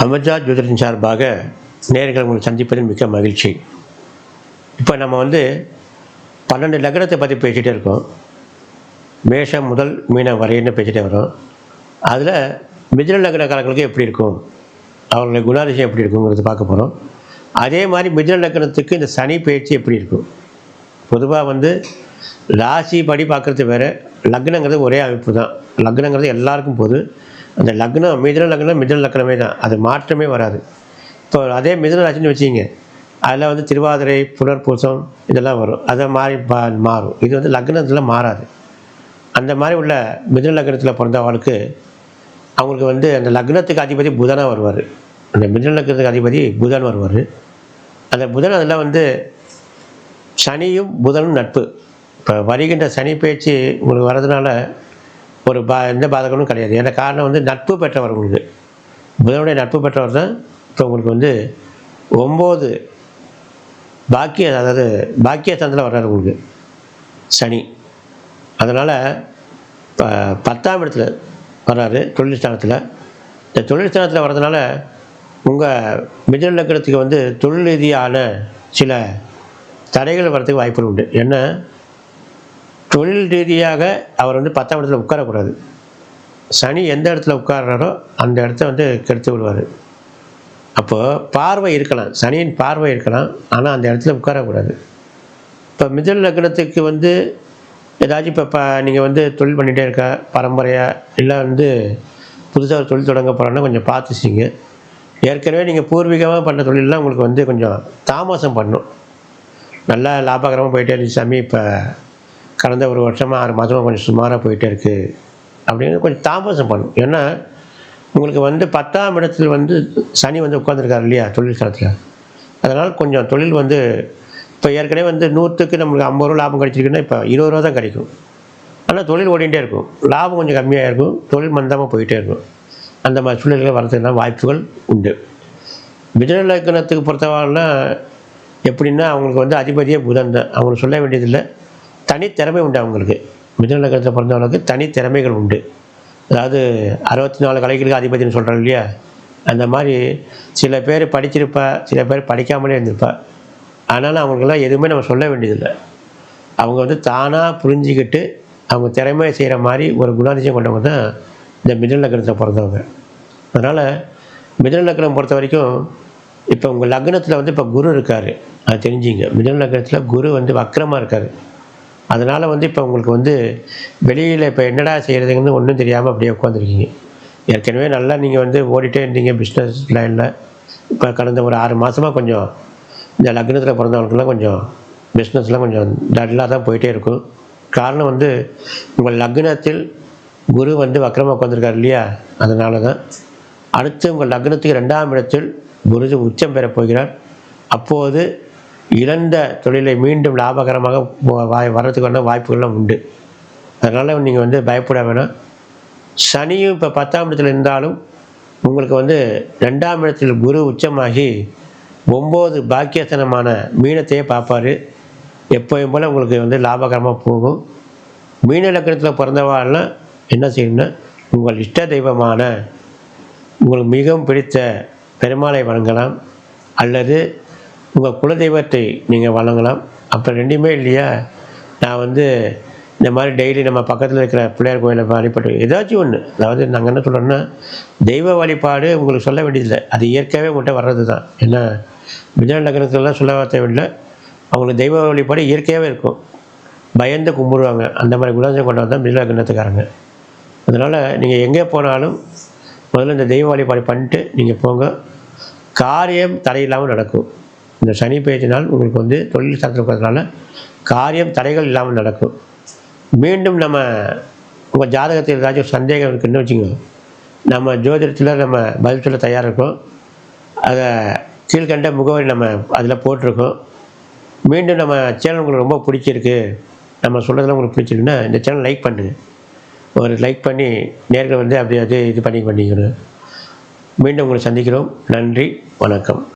அமர்ஜா ஜோதிடத்தின் சார்பாக நேயர்களை உங்களை சந்திப்பதில் மிக்க மகிழ்ச்சி. இப்போ நம்ம 12 லக்னத்தை பற்றி பேசிகிட்டே இருக்கோம். மேஷம் முதல் மீனம் வரைன்னு பேசிகிட்டே வரோம். அதில் மிதுன லக்னக்காரர்களுக்கு எப்படி இருக்கும், அவர்களுடைய குணாதிசயம் எப்படி இருக்குங்கிறது பார்க்க போகிறோம். அதே மாதிரி மிதுன லக்னத்துக்கு இந்த சனி பயிற்சி எப்படி இருக்கும். பொதுவாக ராசி படி பார்க்குறது வேறு, லக்னங்கிறது ஒரே அமைப்பு தான். லக்னங்கிறது எல்லாருக்கும் போது அந்த லக்னம் மிதுன லக்னமே தான், அது மாற்றமே வராது. இப்போ அதே மிதுன ராசின்னு வச்சிங்க, அதில் திருவாதிரை புனர்பூசம் இதெல்லாம் வரும், அதை மாறும். இது லக்னத்தில் மாறாது. அந்த மாதிரி உள்ள மிதுன லக்னத்தில் பிறந்தவர்களுக்கு அவங்களுக்கு அந்த லக்னத்துக்கு அதிபதி புதனாக வருவார். அந்த மிதுன லக்னத்துக்கு அதிபதி புதன் வருவார். அந்த புதன் அதில் சனியும் புதனும் நட்பு. இப்போ வருகின்ற சனி பயிற்சி உங்களுக்கு வர்றதுனால ஒரு எந்த பாதகமும் கிடையாது. ஏன்னா காரணம் நட்பு பெற்றவர், உங்களுக்கு புதனுடைய நட்பு பெற்றவர் தான். இப்போ உங்களுக்கு 9 அதாவது பாக்கியஸ்தானத்தில் வர்றாரு உங்களுக்கு சனி. அதனால் இப்போ 10ஆம் இடத்துல வர்றாரு தொழில் ஸ்தானத்தில். இந்த தொழில் ஸ்தானத்தில் வர்றதுனால உங்கள் மிதுன லக்னத்துக்கு தொழில் ரீதியான சில தடைகள் வர்றதுக்கு வாய்ப்புகள் உண்டு. ஏன்னா தொழில் ரீதியாக அவர் 10ஆம் இடத்துல உட்காரக்கூடாது. சனி எந்த இடத்துல உட்கார்றாரோ அந்த இடத்த கெடுத்து விடுவார். அப்போது பார்வை இருக்கலாம், சனியின் பார்வை இருக்கலாம், ஆனால் அந்த இடத்துல உட்காரக்கூடாது. இப்போ மிதுன லக்னத்துக்கு ஏதாச்சும் இப்போ நீங்கள் தொழில் பண்ணிகிட்டே இருக்கா பரம்பரையாக, இல்லை புதுசாக ஒரு தொழில் தொடங்க போகிறோன்னா கொஞ்சம் பார்த்து செய்யுங்க. ஏற்கனவே நீங்கள் பூர்வீகமாக பண்ண தொழிலெலாம் உங்களுக்கு கொஞ்சம் தாமசம் பண்ணும். நல்லா லாபகரமாக போயிட்டே இருந்துச்சு சாமி, இப்போ கடந்த ஒரு வருஷமாக 6 மாதமாக கொஞ்சம் சுமாராக போயிட்டே இருக்குது அப்படின்னு கொஞ்சம் தாமசம் பண்ணும். ஏன்னா உங்களுக்கு 10ஆம் இடத்துல சனி உட்காந்துருக்காரு இல்லையா தொழில் ஸ்தானத்தில். அதனால் கொஞ்சம் தொழில் இப்போ ஏற்கனவே 100க்கு நம்மளுக்கு 50 ரூபா லாபம் கிடைச்சிருக்குன்னா இப்போ 20 ரூபா தான் கிடைக்கும். ஆனால் தொழில் ஓடிகிட்டே இருக்கும், லாபம் கொஞ்சம் கம்மியாக இருக்கும், தொழில் மந்தமாக போயிட்டே இருக்கும். அந்த மாதிரி சூழ்நிலைகள் வரதுக்கான வாய்ப்புகள் உண்டு. மிதுன லக்னத்துக்கு பொறுத்தவரைனா எப்படின்னா அவங்களுக்கு அதிபதியே புதன் தான். அவங்களுக்கு சொல்ல வேண்டியதில்லை, தனித்திறமை உண்டு அவங்களுக்கு. மிதுன லக்னத்தில் பிறந்தவங்களுக்கு தனித்திறமைகள் உண்டு. அதாவது 64 கலைகளுக்கு அதிபதினு சொல்கிறோம் இல்லையா, அந்த மாதிரி சில பேர் படிச்சிருப்பா, சில பேர் படிக்காமலே இருந்திருப்பா. ஆனாலும் அவங்களுக்கெல்லாம் எதுவுமே நம்ம சொல்ல வேண்டியதில்லை. அவங்க தானாக புரிஞ்சிக்கிட்டு அவங்க திறமையை செய்கிற மாதிரி ஒரு குணாதிசயம் கொண்டவங்க தான் இந்த மிதுன லக்னத்தில் பிறந்தவங்க. அதனால் மிதுன லக்னம் பொறுத்த வரைக்கும் இப்போ உங்கள் லக்னத்தில் இப்போ குரு இருக்கார், அது தெரிஞ்சிங்க. மிதுன லக்னத்தில் குரு வக்ரமாக இருக்கார். அதனால் இப்போ உங்களுக்கு வெளியில் இப்போ என்னடா செய்கிறதுங்கன்னு ஒன்றும் தெரியாமல் அப்படியே உட்காந்துருக்கீங்க. ஏற்கனவே நல்லா நீங்கள் ஓடிட்டே இருந்தீங்க பிஸ்னஸ் லைனில். இப்போ கடந்த ஒரு 6 மாதமாக கொஞ்சம் இந்த லக்னத்தில் பிறந்தவங்களுக்குலாம் கொஞ்சம் பிஸ்னஸ்லாம் கொஞ்சம் டல்லாக தான் போயிட்டே இருக்கும். காரணம் உங்கள் லக்னத்தில் குரு வக்ரமாக உட்காந்துருக்கார் இல்லையா, அதனால தான். அடுத்து உங்கள் லக்னத்துக்கு 2ஆம் இடத்தில் குரு உச்சம் பெறப் போகிறார். அப்போது இழந்த தொழிலை மீண்டும் லாபகரமாக வர்றதுக்கான வாய்ப்புகள்லாம் உண்டு. அதனால் நீங்கள் பயப்பட வேணாம். சனியும் இப்போ 10ஆம் இடத்தில் இருந்தாலும் உங்களுக்கு 2ஆம் இடத்தில் குரு உச்சமாகி 9 பாக்கியஸ்தானமான மீனத்தையே பார்ப்பார். எப்போயும் போல் உங்களுக்கு லாபகரமாக போகும். மீன லக்னத்தில் பிறந்தவாள்லாம் என்ன செய்யணும்னா, உங்கள் இஷ்ட தெய்வமான உங்களுக்கு மிகவும் பிடித்த பெருமாளை வணங்கலாம், அல்லது உங்கள் குலதெய்வத்தை நீங்கள் வணங்கலாம். அப்போ 2மே இல்லையா, நான் இந்த மாதிரி டெய்லி நம்ம பக்கத்தில் இருக்கிற பிள்ளையார் கோயிலை வழிபட்டு ஏதாச்சும் ஒன்று. அதாவது நாங்கள் என்ன சொல்கிறோன்னா, தெய்வ வழிபாடு உங்களுக்கு சொல்ல வேண்டியதில்லை, அது இயற்கையாகவே உங்கள்கிட்ட வர்றது தான். ஏன்னா மிதுன லக்னத்துலலாம் சொல்ல தேவையில்லை, அவங்களுக்கு தெய்வ வழிபாடு இயற்கையாகவே இருக்கும். பயந்து கும்பிடுவாங்க, அந்த மாதிரி குணாதிசயம் கொண்டவங்க தான் மிதுன லக்னத்துக்காரங்க. அதனால் நீங்கள் எங்கே போனாலும் முதல்ல இந்த தெய்வ வழிபாடு பண்ணிட்டு நீங்கள் போங்க, காரியம் தடையில்லாமல் நடக்கும். இந்த சனி பயிற்சினால் உங்களுக்கு தொழில் ஸ்தானத்தில் இருக்கிறதுனால காரியம் தடைகள் இல்லாமல் நடக்கும். மீண்டும் நம்ம உங்கள் ஜாதகத்தில் ஏதாச்சும் சந்தேகம் இருக்குன்னு வச்சுக்கோங்க, நம்ம ஜோதிடத்தில் நம்ம பதில் சொல்ல தயாராக இருக்கோம். அதை கீழ்கண்ட முகவரி நம்ம அதில் போட்டிருக்கோம். மீண்டும் நம்ம சேனல் உங்களுக்கு ரொம்ப பிடிச்சிருக்கு, நம்ம சொல்கிறதெல்லாம் உங்களுக்கு பிடிச்சிருக்குன்னா இந்த சேனல் லைக் பண்ணுங்கள். ஒரு லைக் பண்ணி நேர்களை அப்படியே இது பண்ணிக்கணும். மீண்டும் உங்களை சந்திக்கிறோம். நன்றி, வணக்கம்.